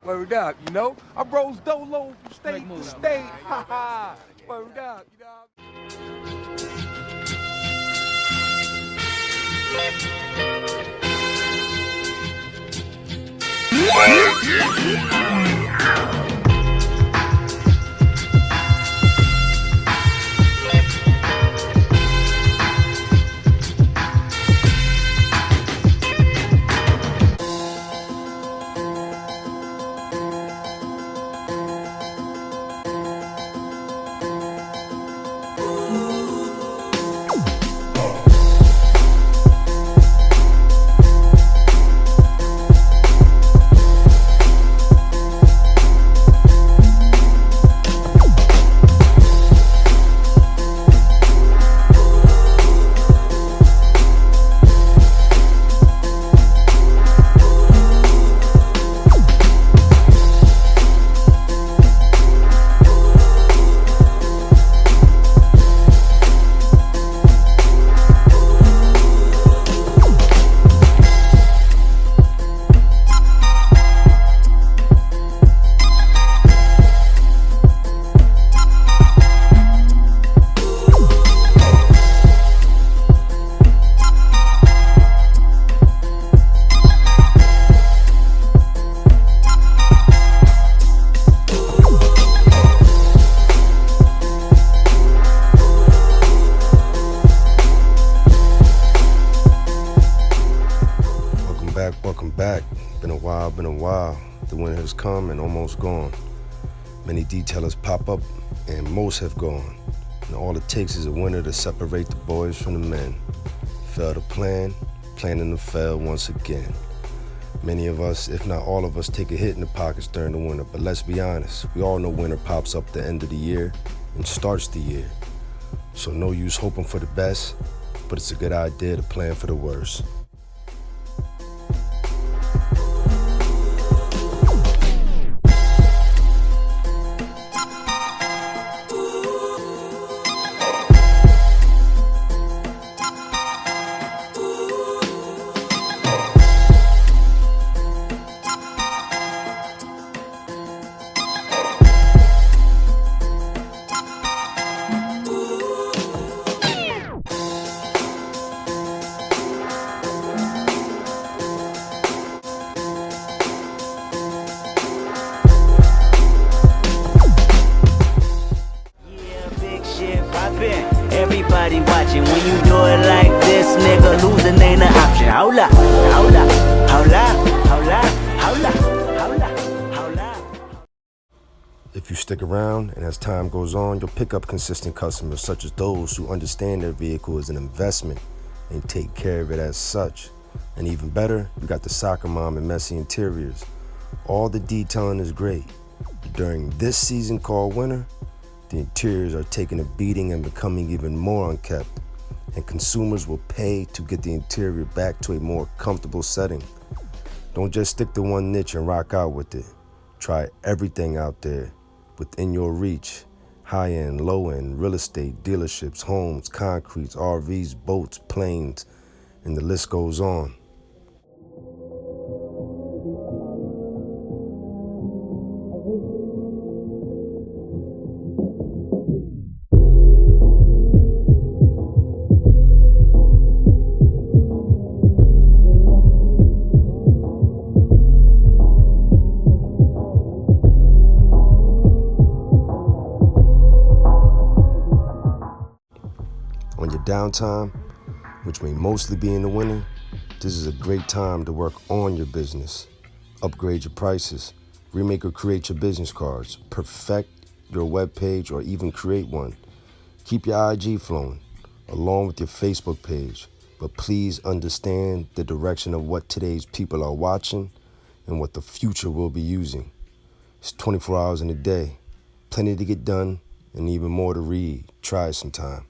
Word up, you know? I rose dolo from state to state. Ha ha. Word up, you know? Welcome back. Been a while. The winter has come and almost gone. Many detailers pop up and most have gone. And all it takes is a winter to separate the boys from the men. Fail to plan, planning to fail once again. Many of us, if not all of us, take a hit in the pockets during the winter. But let's be honest, we all know winter pops up the end of the year and starts the year. So no use hoping for the best, but it's a good idea to plan for the worst. Everybody watching. When you do it like this, nigga, losing ain't an option. Hold up, hold up, hold up, hold up, hold up, hold up, hold up. If you stick around and as time goes on, you'll pick up consistent customers such as those who understand their vehicle is an investment and take care of it as such. And even better, you got the soccer mom and messy interiors. All the detailing is great. But during this season called winter, the interiors are taking a beating and becoming even more unkept, and consumers will pay to get the interior back to a more comfortable setting. Don't just stick to one niche and rock out with it. Try everything out there within your reach. High-end, low-end, real estate, dealerships, homes, concretes, RVs, boats, planes, and the list goes on. On your downtime, which may mostly be in the winter, this is a great time to work on your business. Upgrade your prices, remake or create your business cards, perfect your webpage or even create one. Keep your IG flowing, along with your Facebook page, but please understand the direction of what today's people are watching and what the future will be using. It's 24 hours in a day, plenty to get done, and even more to read. Try it sometime.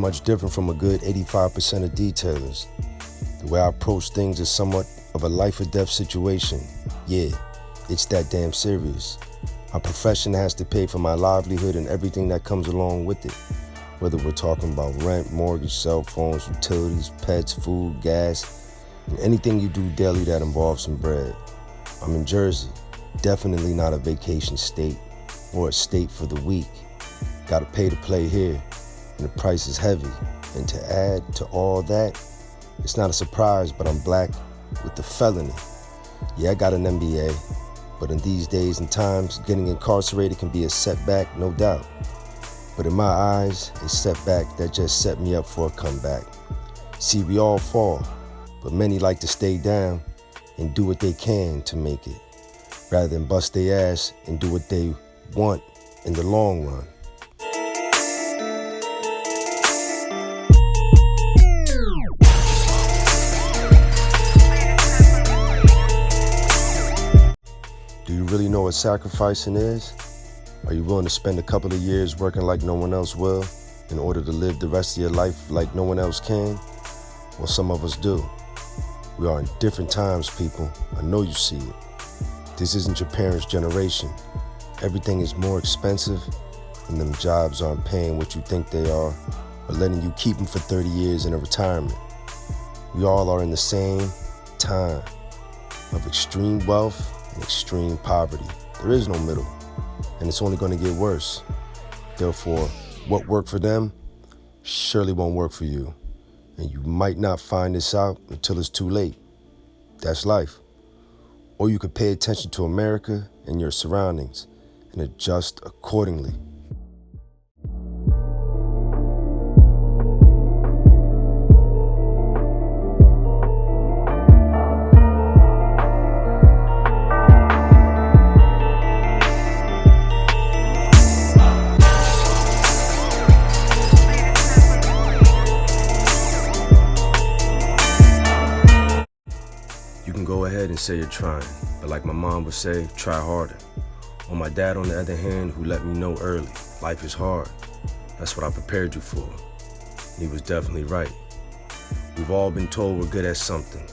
much different from a good 85% of detailers. The way I approach things is somewhat of a life or death situation. Yeah, it's that damn serious. My profession has to pay for my livelihood and everything that comes along with it. Whether we're talking about rent, mortgage, cell phones, utilities, pets, food, gas, and anything you do daily that involves some bread. I'm in Jersey, definitely not a vacation state or a state for the weak. Gotta pay to play here, and the price is heavy. And to add to all that, it's not a surprise, but I'm black with the felony. Yeah, I got an MBA, but in these days and times, getting incarcerated can be a setback, no doubt. But in my eyes, a setback that just set me up for a comeback. See, we all fall, but many like to stay down and do what they can to make it, rather than bust their ass and do what they want in the long run. Do you really know what sacrificing is? Are you willing to spend a couple of years working like no one else will in order to live the rest of your life like no one else can? Well, some of us do. We are in different times, people. I know you see it. This isn't your parents' generation. Everything is more expensive, and them jobs aren't paying what you think they are, or letting you keep them for 30 years in a retirement. We all are in the same time of extreme wealth and extreme poverty. There is no middle, and it's only going to get worse. Therefore, what worked for them surely won't work for you, and you might not find this out until it's too late. That's life. Or you could pay attention to America and your surroundings and adjust accordingly. You can go ahead and say you're trying, but like my mom would say, try harder. Or my dad, on the other hand, who let me know early, life is hard. That's what I prepared you for. And he was definitely right. We've all been told we're good at something,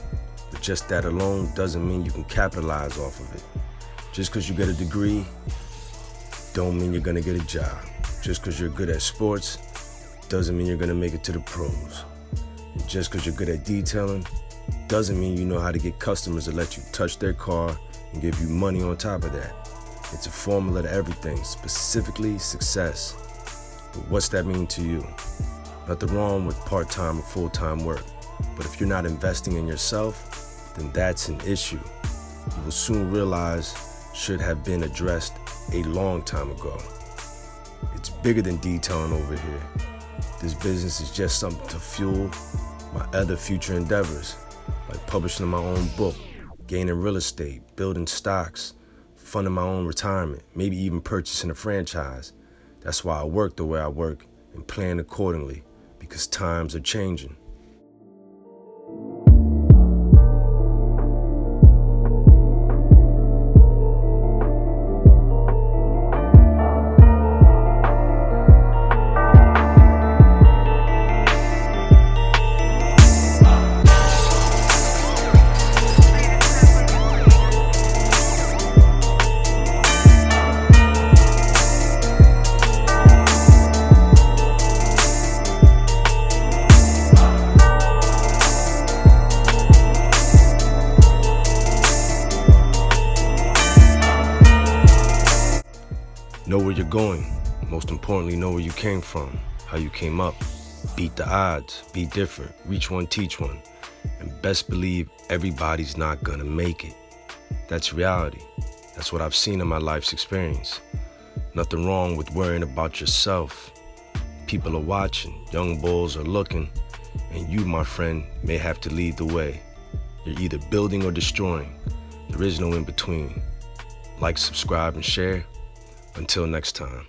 but just that alone doesn't mean you can capitalize off of it. Just because you get a degree, don't mean you're gonna get a job. Just because you're good at sports, doesn't mean you're gonna make it to the pros. And just because you're good at detailing, doesn't mean you know how to get customers to let you touch their car and give you money on top of that. It's a formula to everything, specifically success. But what's that mean to you? Nothing wrong with part-time or full-time work, but if you're not investing in yourself, then that's an issue. You will soon realize should have been addressed a long time ago. It's bigger than detailing over here. This business is just something to fuel my other future endeavors, like publishing my own book, gaining real estate, building stocks, funding my own retirement, maybe even purchasing a franchise. That's why I work the way I work and plan accordingly, because times are changing. Know where you're going. Most importantly, know where you came from, how you came up. Beat the odds, be different, reach one, teach one. And best believe everybody's not gonna make it. That's reality. That's what I've seen in my life's experience. Nothing wrong with worrying about yourself. People are watching, young bulls are looking, and you, my friend, may have to lead the way. You're either building or destroying. There is no in between. Like, subscribe, and share. Until next time.